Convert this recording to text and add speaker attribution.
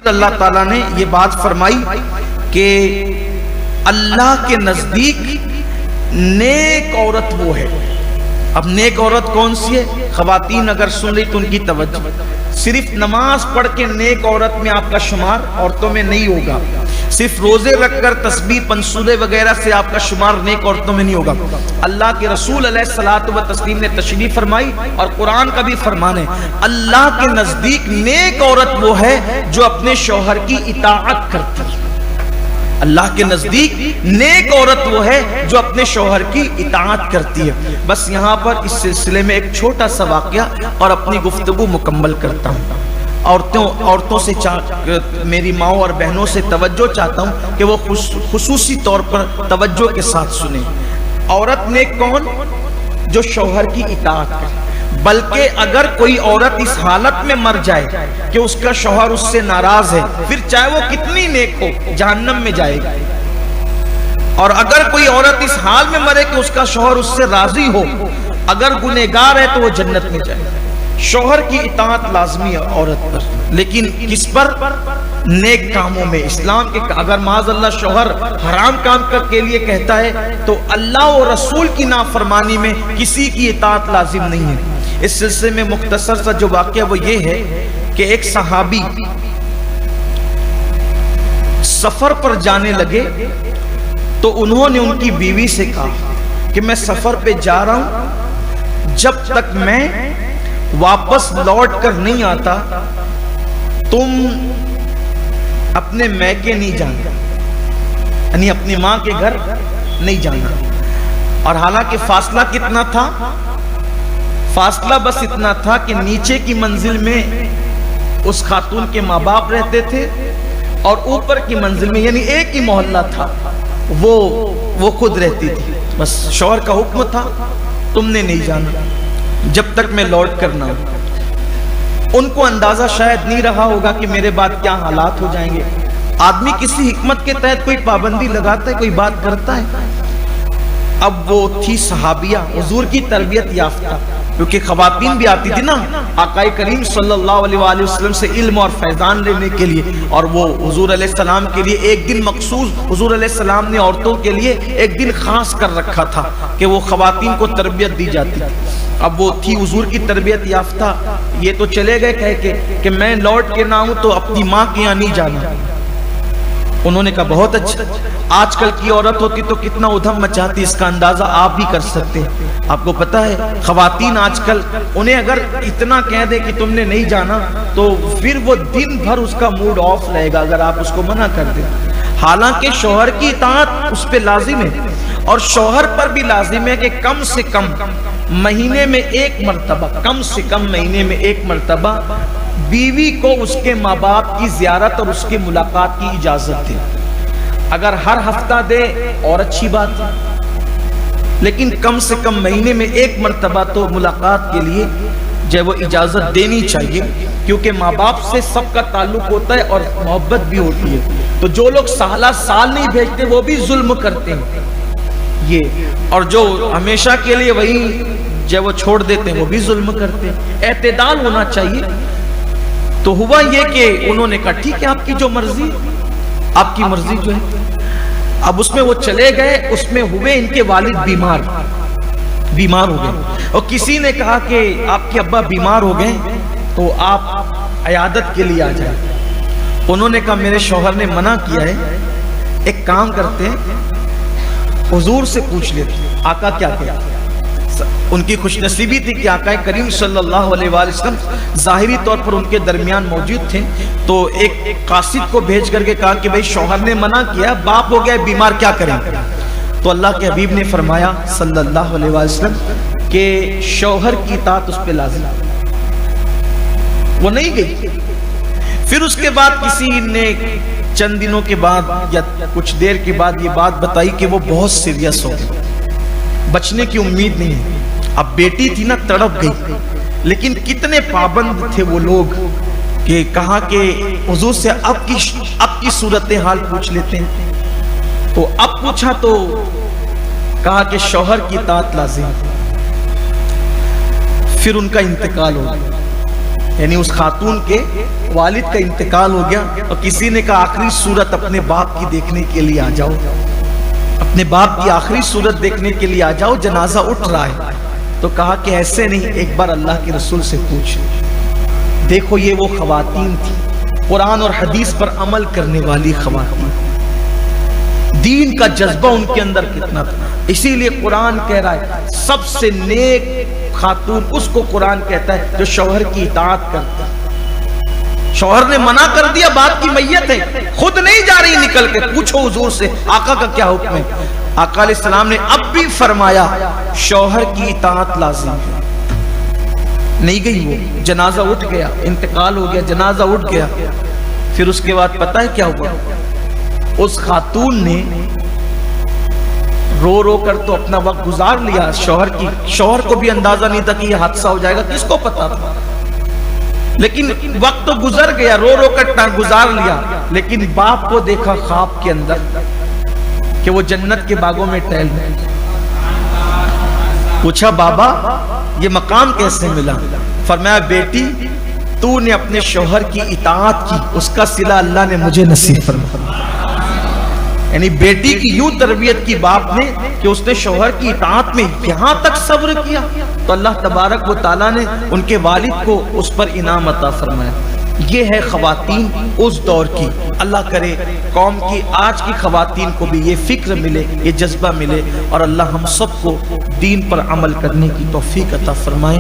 Speaker 1: اللہ تعالیٰ نے یہ بات فرمائی کہ اللہ کے نزدیک نیک عورت وہ ہے. اب نیک عورت کون سی ہے؟ خواتین اگر سن رہی تو ان کی توجہ، صرف نماز پڑھ کے نیک عورت میں آپ کا شمار عورتوں میں نہیں ہوگا، صرف روزے رکھ کر تسبیح پنسولے وغیرہ سے آپ کا شمار نیک عورتوں میں نہیں ہوگا. اللہ کے رسول علیہ الصلوۃ والتسلیم نے تشریح فرمائی اور قرآن کا بھی فرمان ہے، اللہ کے نزدیک نیک عورت وہ ہے جو اپنے شوہر کی اطاعت کرتی ہے. اللہ کے نزدیک نیک عورت وہ ہے جو اپنے شوہر کی اطاعت کرتی ہے. بس یہاں پر اس سلسلے میں ایک چھوٹا سا واقعہ اور اپنی گفتگو مکمل کرتا ہوں. عورتوں سے میری ماؤں اور بہنوں سے توجہ چاہتا ہوں کہ وہ خصوصی طور پر توجہ کے ساتھ سنیں. عورت نیک کون؟ جو شوہر کی اطاعت کرے. بلکہ اگر کوئی عورت اس حالت میں مر جائے کہ اس کا شوہر اس سے ناراض ہے، پھر چاہے وہ کتنی نیک ہو جہنم میں جائے گی. اور اگر کوئی عورت اس حال میں مرے کہ اس کا شوہر اس سے راضی ہو، اگر گنہگار ہے تو وہ جنت میں جائے گی. شوہر کی اطاعت لازمی ہے عورت پر، لیکن کس پر؟ نیک کاموں میں. اسلام کے اگر معاذ اللہ شوہر حرام کام کے لیے کہتا ہے تو اللہ و رسول کی نافرمانی میں کسی کی اطاعت لازم نہیں ہے. اس سلسلے میں مختصر سا جو واقعہ وہ یہ ہے کہ ایک صحابی سفر پر جانے لگے تو انہوں نے ان کی بیوی سے کہا کہ میں سفر پہ جا رہا ہوں، جب تک میں واپس لوٹ کر نہیں آتا تم اپنے میکے نہیں جانا، یعنی اپنی ماں کے گھر نہیں جانا. اور حالانکہ فاصلہ کتنا تھا؟ فاصلہ بس اتنا تھا کہ نیچے کی منزل میں اس خاتون کے ماں باپ رہتے تھے اور اوپر کی منزل میں یعنی ایک ہی محلہ تھا وہ خود رہتی تھی. بس شوہر کا حکم تھا تم نے نہیں جانا جب تک میں لوٹ کر نہ ہوں. ان کو اندازہ شاید نہیں رہا ہوگا کہ میرے بعد کیا حالات ہو جائیں گے. آدمی کسی حکمت کے تحت کوئی پابندی لگاتا ہے، کوئی بات کرتا ہے. اب وہ تھی صحابیہ حضور کی تربیت یافتہ، کیونکہ خواتین بھی آتی تھی نا آقا کریم صلی اللہ علیہ وآلہ وسلم سے علم اور فیضان لینے کے لیے، اور وہ حضور علیہ السلام کے لیے ایک دن مخصوص حضور علیہ السلام نے عورتوں کے لیے ایک دن خاص کر رکھا تھا کہ وہ خواتین کو تربیت دی جاتی تھی. اب وہ تھی حضور کی تربیت یافتہ، یہ تو چلے گئے کہہ کے کہ میں لوٹ کے نہ ہوں تو اپنی ماں کے یہاں نہیں جانا. انہوں نے کہا بہت اچھا. آج کل کی عورت ہوتی تو کتنا ادھم مچاتی، اس کا اندازہ آپ بھی کر سکتے ہیں. آپ کو پتا ہے خواتین آج کل انہیں اگر اتنا کہہ دے کہ تم نے نہیں جانا تو پھر وہ دن بھر اس کا موڈ آف رہے گا اگر آپ اس کو منع کر دیں. حالانکہ شوہر کی اطاعت اس پہ لازم ہے، اور شوہر پر بھی لازم ہے کہ کم سے کم مہینے میں ایک مرتبہ، کم سے کم مہینے میں ایک مرتبہ بیوی کو اس کے ماں باپ کی زیارت اور اس کی ملاقات کی اجازت دے. اگر ہر ہفتہ دے اور اچھی بات ہے، لیکن کم سے کم مہینے میں ایک مرتبہ تو ملاقات کے لیے جو وہ اجازت دینی چاہیے، کیونکہ ماں باپ سے سب کا تعلق ہوتا ہے اور محبت بھی ہوتی ہے. تو جو لوگ سالہ سال نہیں بھیجتے وہ بھی ظلم کرتے ہیں یہ، اور جو ہمیشہ کے لیے وہی جو وہ چھوڑ دیتے ہیں وہ بھی ظلم کرتے ہیں. اعتدال ہونا چاہیے. تو ہوا یہ کہ انہوں نے کہا ٹھیک ہے آپ کی جو مرضی، آپ کی مرضی جو ہے. اب اس میں وہ چلے گئے، اس میں ہوئے ان کے والد بیمار ہو گئے، اور کسی نے کہا کہ آپ کے ابا بیمار ہو گئے تو آپ عیادت کے لیے آ جائیں. انہوں نے کہا میرے شوہر نے منع کیا ہے، ایک کام کرتے ہیں حضور سے پوچھ لیتے ہیں آقا کیا کہتے ہیں. ان کی خوش نصیبی تھی کہ آقا کریم صلی اللہ علیہ وآلہ وسلم ظاہری طور پر ان کے درمیان موجود تھے. تو ایک قاصد کو بھیج کر کے کہا کہ بھئی شوہر نے منع کیا، باپ ہو گیا بیمار، کیا کریں. تو اللہ کے حبیب نے فرمایا صلی اللہ علیہ وآلہ وسلم کہ شوہر کی اطاعت اس پہ لازم. وہ نہیں گئی. پھر اس کے بعد کسی نے چند دنوں کے بعد یا کچھ دیر کے بعد یہ بات بتائی کہ وہ بہت سیریس ہو گئی، بچنے کی امید نہیں ہے. اب بیٹی تھی نا، تڑپ گئی. لیکن کتنے پابند تھے وہ لوگ کہ کہا کہ حضور سے اب کی صورتحال پوچھ لیتے ہیں. تو اب پوچھا تو کہا کہ شوہر کی اطاعت لازم. پھر ان کا انتقال ہو گیا. یعنی اس خاتون کے والد کا انتقال ہو گیا اور کسی نے کہا آخری صورت اپنے باپ کی دیکھنے کے لیے آ جاؤ، اپنے باپ کی آخری صورت دیکھنے کے لیے آ جاؤ، جنازہ اٹھ رہا ہے۔ تو کہا کہ ایسے نہیں، ایک بار اللہ کے رسول سے پوچھ۔ دیکھو یہ وہ خواتین تھی، قرآن اور حدیث پر عمل کرنے والی خواتین، دین کا جذبہ ان کے اندر کتنا تھا۔ اسی لیے قرآن کہہ رہا ہے سب سے نیک خاتون اس کو قرآن کہتا ہے جو شوہر کی اطاعت کرتا ہے۔ شوہر نے منع کر دیا، باپ کی میت ہے، خود نہیں جا رہی نکل کے، پوچھو حضور سے آقا کا کیا حکم ہے۔ آقا علیہ السلام نے اب بھی فرمایا شوہر کی اطاعت لازم ہے۔ نہیں گئی، وہ جنازہ اٹھ گیا، انتقال ہو گیا، جنازہ اٹھ گیا۔ پھر اس کے بعد پتہ ہے کیا ہوا؟ اس خاتون نے رو رو کر تو اپنا وقت گزار لیا، شوہر کو بھی اندازہ نہیں تھا کہ یہ حادثہ ہو جائے گا، کس کو پتا تھا، لیکن وقت تو گزر گیا، رو رو کر گزار لیا۔ لیکن باپ کو دیکھا خواب کے اندر کہ وہ جنت کے باغوں میں ٹہل رہے۔ پوچھا بابا یہ مقام کیسے ملا؟ فرمایا بیٹی تو نے اپنے شوہر کی اطاعت کی، اس کا صلہ اللہ نے مجھے نصیب فرمایا۔ یعنی بیٹی کی یوں تربیت کی باپ نے کہ اس نے شوہر کی اطاعت میں یہاں تک صبر کیا، تو اللہ تبارک و تعالیٰ نے ان کے والد کو اس پر انعام عطا فرمایا۔ یہ ہے خواتین اس دور کی۔ اللہ کرے قوم کی آج کی خواتین کو بھی یہ فکر ملے، یہ جذبہ ملے، اور اللہ ہم سب کو دین پر عمل کرنے کی توفیق عطا فرمائے۔